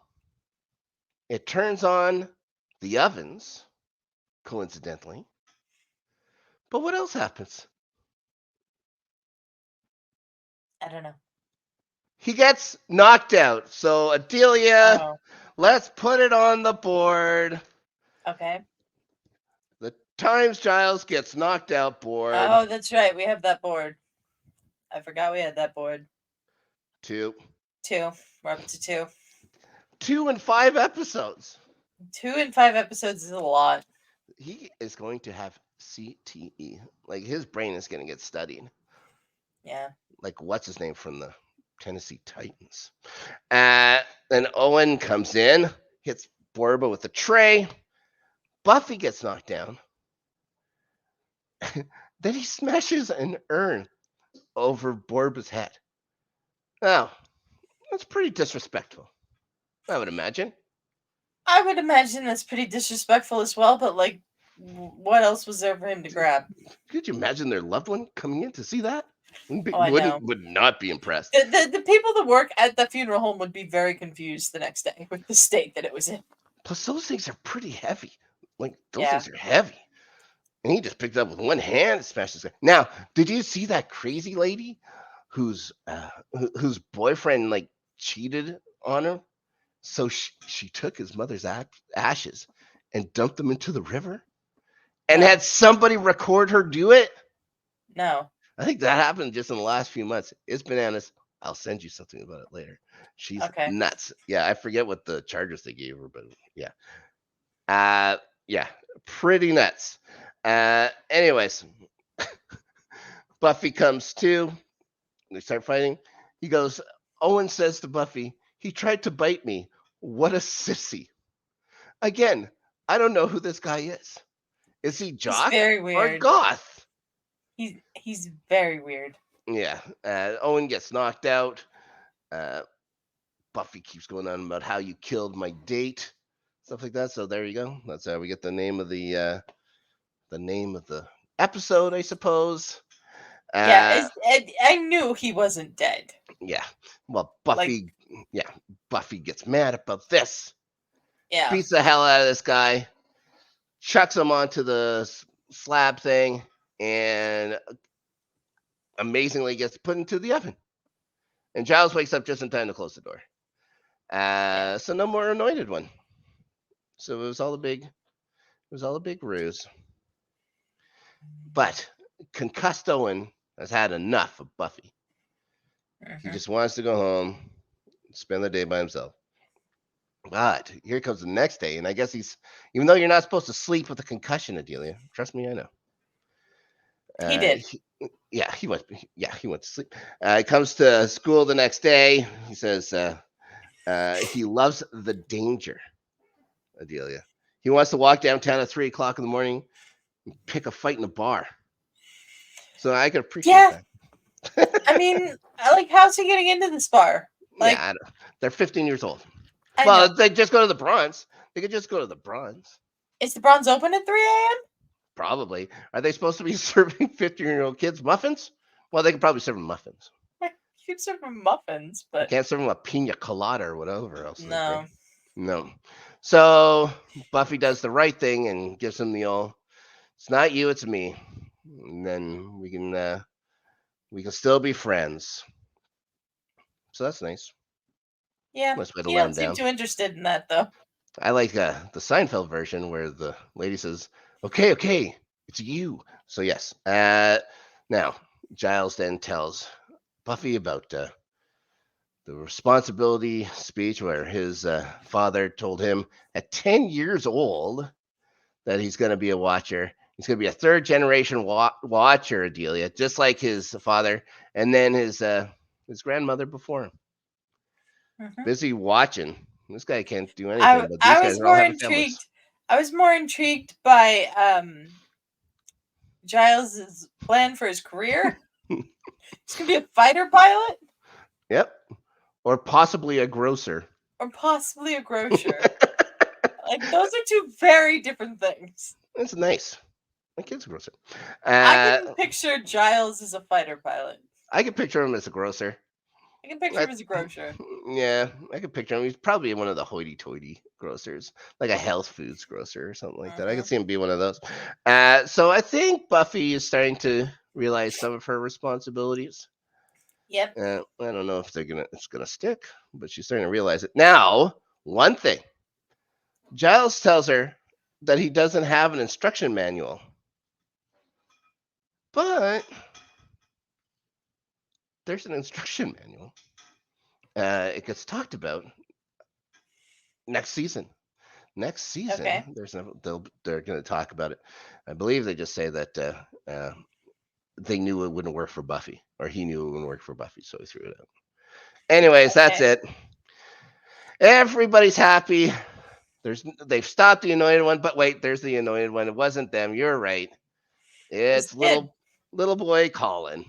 It turns on the ovens, coincidentally. But what else happens? I don't know. He gets knocked out. So, Adelia, Oh, let's put it on the board. okay. The times Giles gets knocked out board. Oh, that's right. We have that board. I forgot we had that board. 2. 2. We're up to 2. 2 and 5 episodes. 2 and 5 episodes is a lot. He is going to have CTE. Like, his brain is going to get studied. Yeah. Like, what's his name from the Tennessee Titans? Then Owen comes in, hits Borba with a tray. Buffy gets knocked down. Then he smashes an urn over Borba's head. Now, that's pretty disrespectful, I would imagine. I would imagine that's pretty disrespectful as well, but like, what else was there for him to grab? Could you imagine their loved one coming in to see that? Oh, I know. Would not be impressed. The people that work at the funeral home would be very confused the next day with the state that it was in. Plus, those things are pretty heavy. Like, those Yeah. things are heavy. And he just picked it up with one hand and smashed his guy. Now, did you see that crazy lady whose boyfriend, like, cheated on her? So she took his mother's ashes and dumped them into the river and No. had somebody record her do it? No. I think that happened just in the last few months. It's bananas. I'll send you something about it later. She's Okay. nuts. Yeah, I forget what the charges they gave her, but yeah. Yeah, pretty nuts. Anyways, Buffy comes to. They start fighting. He goes, Owen says to Buffy, he tried to bite me. What a sissy. Again, I don't know who this guy is. Is he jock very or weird. goth? He's very weird. Yeah. Owen gets knocked out. Buffy keeps going on about how you killed my date, stuff like that. So there you go. That's how we get the name of the episode, I suppose. Yeah, I knew he wasn't dead. Yeah. Well, Buffy. Yeah, Buffy gets mad about this. Yeah. Beats the hell out of this guy. Chucks him onto the slab thing, and amazingly gets put into the oven. And Giles wakes up just in time to close the door. So no more Anointed One. So it was all a big ruse. But concussed Owen has had enough of Buffy. He just wants to go home, spend the day by himself. But here comes the next day, and I guess even though you're not supposed to sleep with a concussion, Adelia, trust me, I know. He did. He went to sleep. He comes to school the next day. He says he loves the danger, Adelia. He wants to walk downtown at 3:00 in the morning and pick a fight in a bar. So I could appreciate that. I mean, like, how's he getting into this bar? Like, yeah, they're 15 years old. I Well, know. they just go to the Bronze. They could just go to the Bronze. Is the Bronze open at 3 a.m.? Probably. Are they supposed to be serving 15-year-old kids muffins? Well, they could probably serve them muffins. You could serve them muffins, but Can't serve them a pina colada or whatever else. no. No. So Buffy does the right thing and gives him the old, it's not you, it's me. And then we can still be friends. So that's nice. Yeah. Nice way to You let don't him seem down. too interested in that, though. I like the Seinfeld version where the lady says, okay, it's you. So yes. Now, Giles then tells Buffy about the responsibility speech where his father told him at 10 years old that he's going to be a watcher. He's going to be a third generation watcher, Adelia, just like his father and then his grandmother before him. Busy watching. This guy can't do anything, but these guys are all having families. I was more intrigued by Giles' plan for his career. He's going to be a fighter pilot? Yep. Or possibly a grocer. Or possibly a grocer. Like, those are two very different things. That's nice. My kid's a grocer. I can picture Giles as a fighter pilot. I can picture him as a grocer. I can picture I, him as a grocer. yeah, I can picture him. He's probably one of the hoity-toity grocers, like a health foods grocer or something like that. I could Mm-hmm. see him be one of those. So I think Buffy is starting to realize some of her responsibilities. Yep. I don't know if it's gonna stick, but she's starting to realize it now. One thing, Giles tells her that he doesn't have an instruction manual, but there's an instruction manual. It gets talked about next season. Next season, Okay. they're going to talk about it. I believe they just say that they knew it wouldn't work for Buffy, or he knew it wouldn't work for Buffy, so he threw it out. Anyways, that's Okay. it. Everybody's happy. They've stopped the Anointed One, but wait, there's the Anointed One. It wasn't them. You're right. It's It's the kid. little boy Colin.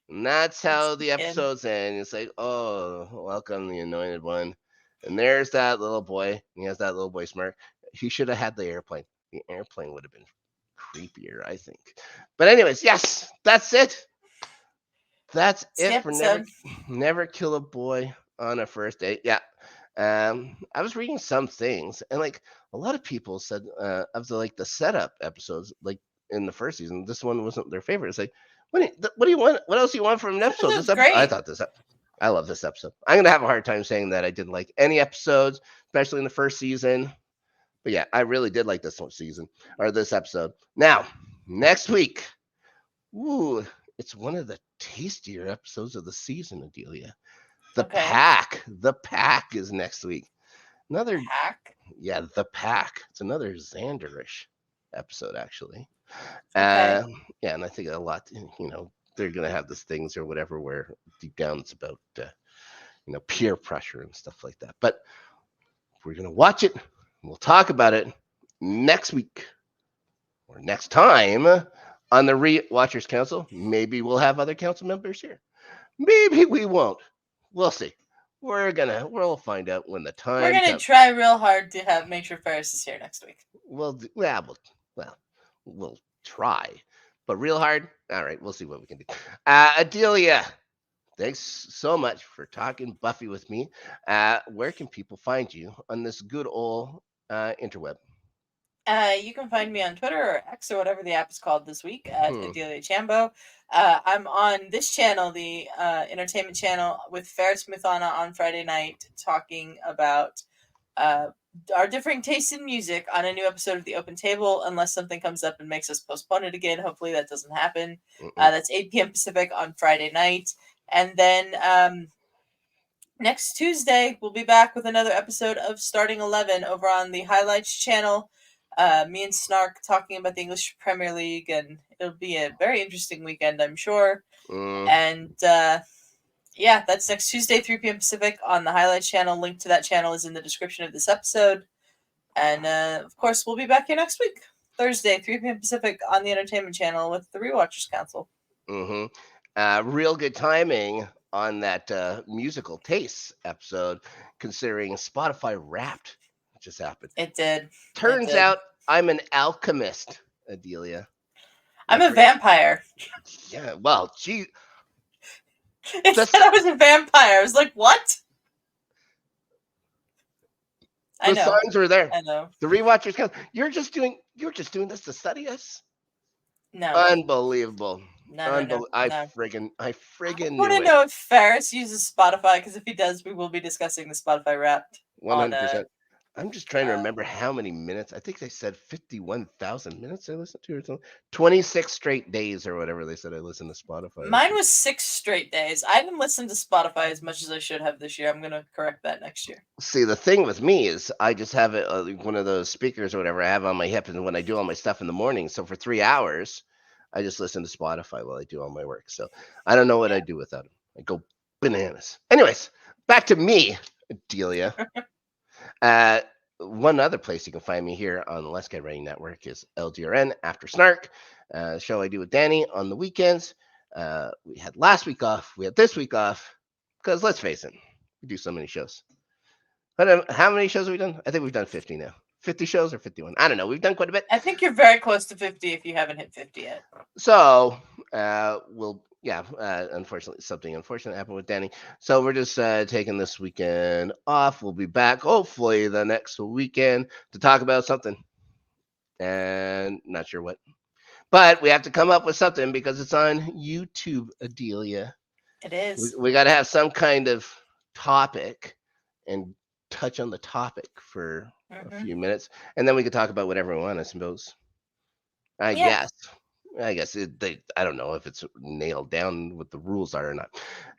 And that's It's how the the kid. episodes end. It's like, oh, welcome the Anointed One. And there's that little boy. And he has that little boy smirk. He should have had the airplane. The airplane would have been creepier, I think. But anyways, yes, that's it. That's It's the it for episode. never kill a boy on a first date. Yeah. I was reading some things, and like a lot of people said of the setup episodes, like in the first season, this one wasn't their favorite. It's like, what do you want? What else do you want from an This episode? This episode's episode, great. I love this episode. I'm gonna have a hard time saying that I didn't like any episodes, especially in the first season. But yeah, I really did like this one season or this episode. Now, next week, ooh, it's one of the tastier episodes of the season, Adelia. Okay. The pack is next week. Another, Hack. yeah, the pack. It's another Xanderish episode, actually. Okay. Uh, yeah, and I think a lot, they're gonna have these things or whatever where deep down it's about, peer pressure and stuff like that. But we're gonna watch it. We'll talk about it next week or next time on the Rewatchers Council. Maybe we'll have other council members here. Maybe we won't. We'll see. We'll find out when the We're time gonna comes. try real hard to make sure Ferris is here next week. Well, we'll try, but real hard. All right, we'll see what we can do. Adelia, thanks so much for talking Buffy with me. Where can people find you on this good old interweb? You can find me on Twitter or X or whatever the app is called this week at Hmm. Adelia Chambo. I'm on this channel, the entertainment channel, with Ferris Muthana on Friday night, talking about uh, our differing tastes in music on a new episode of The Open Table, unless something comes up and makes us postpone it again. Hopefully that doesn't happen. Mm-mm. That's 8 p.m. Pacific on Friday night. And then next Tuesday, we'll be back with another episode of Starting 11 over on the Highlights channel. Me and Snark talking about the English Premier League, and it'll be a very interesting weekend, I'm sure. Mm. And yeah, that's next Tuesday, 3 p.m. Pacific on the Highlights channel. Link to that channel is in the description of this episode. And of course, we'll be back here next week, Thursday, 3 p.m. Pacific on the Entertainment channel with the Rewatchers Council. Hmm. Real good timing on that musical tastes episode, considering Spotify Wrapped just happened. It did. It Turns did. out I'm an alchemist, Adelia. I'm a vampire. Yeah, well, gee, It the, said I was a vampire. I was like, what? I the know. signs are there. I know. The rewatchers count. You're just doing this to study us. No. Unbelievable. No. I No. I friggin' want knew to it. know if Ferris uses Spotify, because if he does, we will be discussing the Spotify Wrapped on 100%. I'm just trying to uh remember how many minutes. I think they said 51,000 minutes I listened to or something. 26 straight days or whatever they said I listened to Spotify. mine was 6 straight days. I didn't listen to Spotify as much as I should have this year. I'm gonna correct that next year. See, the thing with me is I just have it like one of those speakers or whatever I have on my hip, and when I do all my stuff in the morning, so for 3 hours, I just listen to Spotify while I do all my work. So I don't know what Yeah. I do without it. I go bananas. Anyways, back to me, Delia. uh, One other place you can find me here on the Let's Get Ready Network is LGRN After Snark, show I do with Danny on the weekends. We had last week off. We had this week off because let's face it, we do so many shows. How many shows have we done? I think we've done 50 now. 50 shows or 51? I don't know. We've done quite a bit. I think you're very close to 50 if you haven't hit 50 yet. So Unfortunately, something unfortunate happened with Danny. So we're just taking this weekend off. We'll be back hopefully the next weekend to talk about something. And not sure what. But we have to come up with something because it's on YouTube, Adelia. It We, is. we got to have some kind of topic and touch on the topic for a Hmm. few minutes. And then we could talk about whatever we want, I suppose. I Yeah. guess. I don't know if it's nailed down what the rules are or not.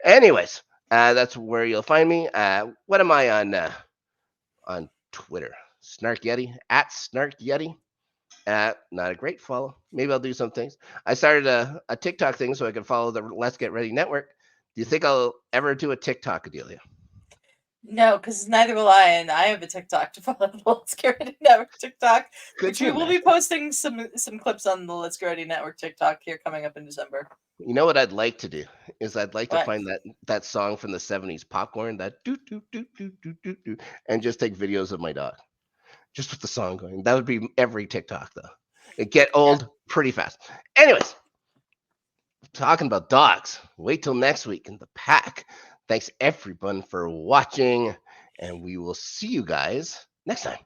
Anyways, that's where you'll find me. What am I on Twitter? Snark Yeti at Snark Yeti. Not a great follow. Maybe I'll do some things. I started a TikTok thing so I can follow the Let's Get Ready network. Do you think I'll ever do a TikTok, Adelia? No, because neither will I, and I have a TikTok to follow the Let's Get Ready Network TikTok, Could which you we will be imagine? posting some clips on the Let's Get Ready Network TikTok here coming up in December. You know what I'd like to do is I'd like to What? find that song from the '70s, Popcorn, that doo doo doo doo doo doo doo, and just take videos of my dog, just with the song going. That would be every TikTok though. It get Yeah. old pretty fast. Anyways, talking about dogs. Wait till next week in the pack. Thanks everyone for watching, and we will see you guys next time.